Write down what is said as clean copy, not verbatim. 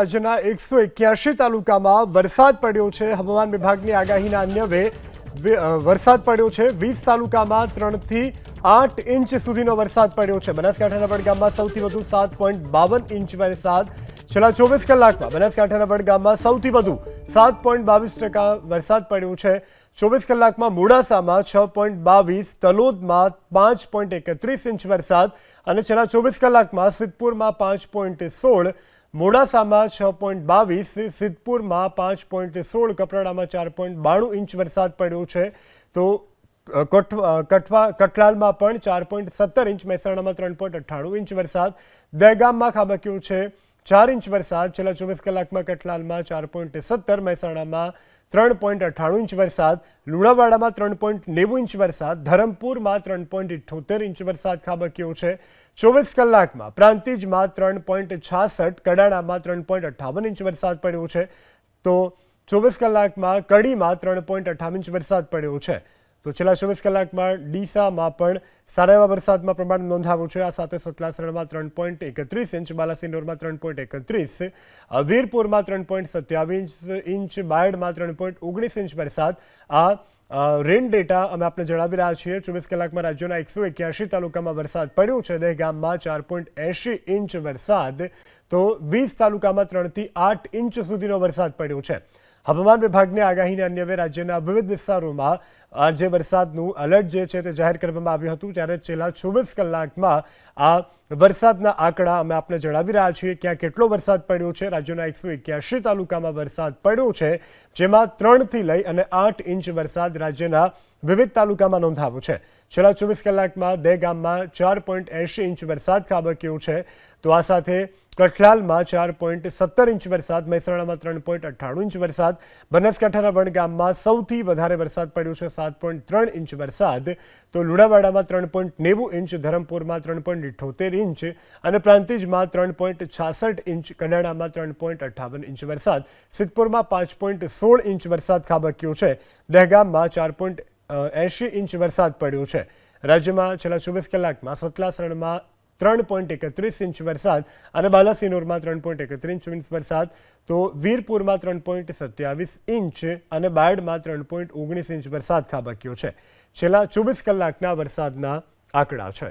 રાજ્યના 181 તાલુકામાં વરસાદ પડ્યો છે। હવામાન વિભાગની આગાહીના અન્વયે વરસાદ પડ્યો છે। 20 તાલુકામાં 3 થી 8 ઇંચ સુધીનો વરસાદ પડ્યો છે। બનાસકાંઠાના વડગામમાં સૌથી વધુ 7.52 ઇંચ વરસાદ છેલ્લા 24 કલાકમાં બનાસકાંઠાના વડગામમાં સૌથી વધુ 7.22% વરસાદ પડ્યો છે। 24 કલાકમાં મોડાસામાં 6.22, તલોદમાં 5.31 ઇંચ વરસાદ અને છેલ્લા 24 કલાકમાં સિદ્ધપુરમાં 5.16, મોડાસામાં 6.22, સિદ્ધપુરમાં 5.16, કપરાડામાં 4.92 ઇંચ વરસાદ પડ્યો છે। તો કઠલાલમાં પણ 4.17 ઇંચ, મહેસાણામાં 3.98 ઇંચ વરસાદ, દહેગામમાં ખાબક્યો છે 4 ઇંચ વરસાદ છેલ્લા 24 કલાકમાં, કઠલાલમાં 4.17, મહેસાણામાં 3.98 ઇંચ વરસાદ, લુણાવાડામાં 3.90 ઇંચ વરસાદ, ધરમપુરમાં 3.78 ઇંચ વરસાદ ખાબક્યો છે। 24 કલાકમાં પ્રાંતિજમાં 3.66, કડાણામાં 3.58 ઇંચ વરસાદ પડ્યો છે। તો 24 કલાકમાં કડીમાં 3.58 ઇંચ વરસાદ પડ્યો છે। તો છેલ્લા 24 કલાકમાં ડીસામાં પણ સારા એવા વરસાદમાં પ્રમાણ નોંધાવ્યું છે। આ સાથે સતલાસણામાં 3.31 ઇંચ, બાલાસિનોરમાં 3.31, વીરપુરમાં 3.27 ઇંચ, બાયડમાં 3.19 ઇંચ વરસાદ। આ રેન ડેટા અમે આપને જણાવી રહ્યા છીએ। 24 કલાકમાં રાજ્યના 181 તાલુકામાં વરસાદ પડ્યો છે। દહેગામમાં 4.80 ઇંચ વરસાદ, તો 20 તાલુકામાં 3 થી 8 ઇંચ સુધીનો વરસાદ પડ્યો છે। હવામાન વિભાગની આગાહીને અન્વયે રાજ્યના વિવિધ વિસ્તારોમાં આજે વરસાદનું એલર્ટ જે છે તે જાહેર કરવામાં આવ્યું હતું। ત્યારે છેલ્લા 24 કલાકમાં આ વરસાદના આંકડા અમે આપને જણાવી રહ્યા છીએ। ક્યાં કેટલો વરસાદ પડ્યો છે? રાજ્યના 181 તાલુકામાં વરસાદ પડ્યો છે, જેમાં 3 થી લઈ અને 8 ઇંચ વરસાદ રાજ્યના વિવિધ તાલુકામાં નોંધાવ્યો છે। છેલ્લા 24 કલાકમાં દહેગામમાં 4.80 ઇંચ વરસાદ ખાબક્યો છે। તો આ સાથે કઠલાલમાં 4.17 ઇંચ વરસાદ, મહેસાણામાં 3.98 ઇંચ વરસાદ, બનાસકાંઠાના વડગામમાં સૌથી વધારે વરસાદ પડ્યો છે 7.3 ઇંચ વરસાદ, તો લુણાવાડામાં 3.90 ઇંચ, ધરમપુરમાં 3.78 ઇંચ અને પ્રાંતિજમાં 3.66 ઇંચ, કડાણામાં 3.58 ઇંચ વરસાદ, સિદ્ધપુરમાં 5.16 ઇંચ વરસાદ ખાબક્યો છે। દહેગામમાં 4.80 ઇંચ વરસાદ પડ્યો છે। રાજ્યમાં છેલ્લા 24 કલાકમાં સતલાસણામાં 3.31 ઇંચ વરસાદ અને બાલાસિનોરમાં 3.31 ઇંચ વરસાદ, તો વીરપુરમાં 3.27 ઇંચ અને બાયડમાં 3.19 ઇંચ વરસાદ ખાબક્યો છે। છેલ્લા 24 કલાકના વરસાદના આંકડા છે।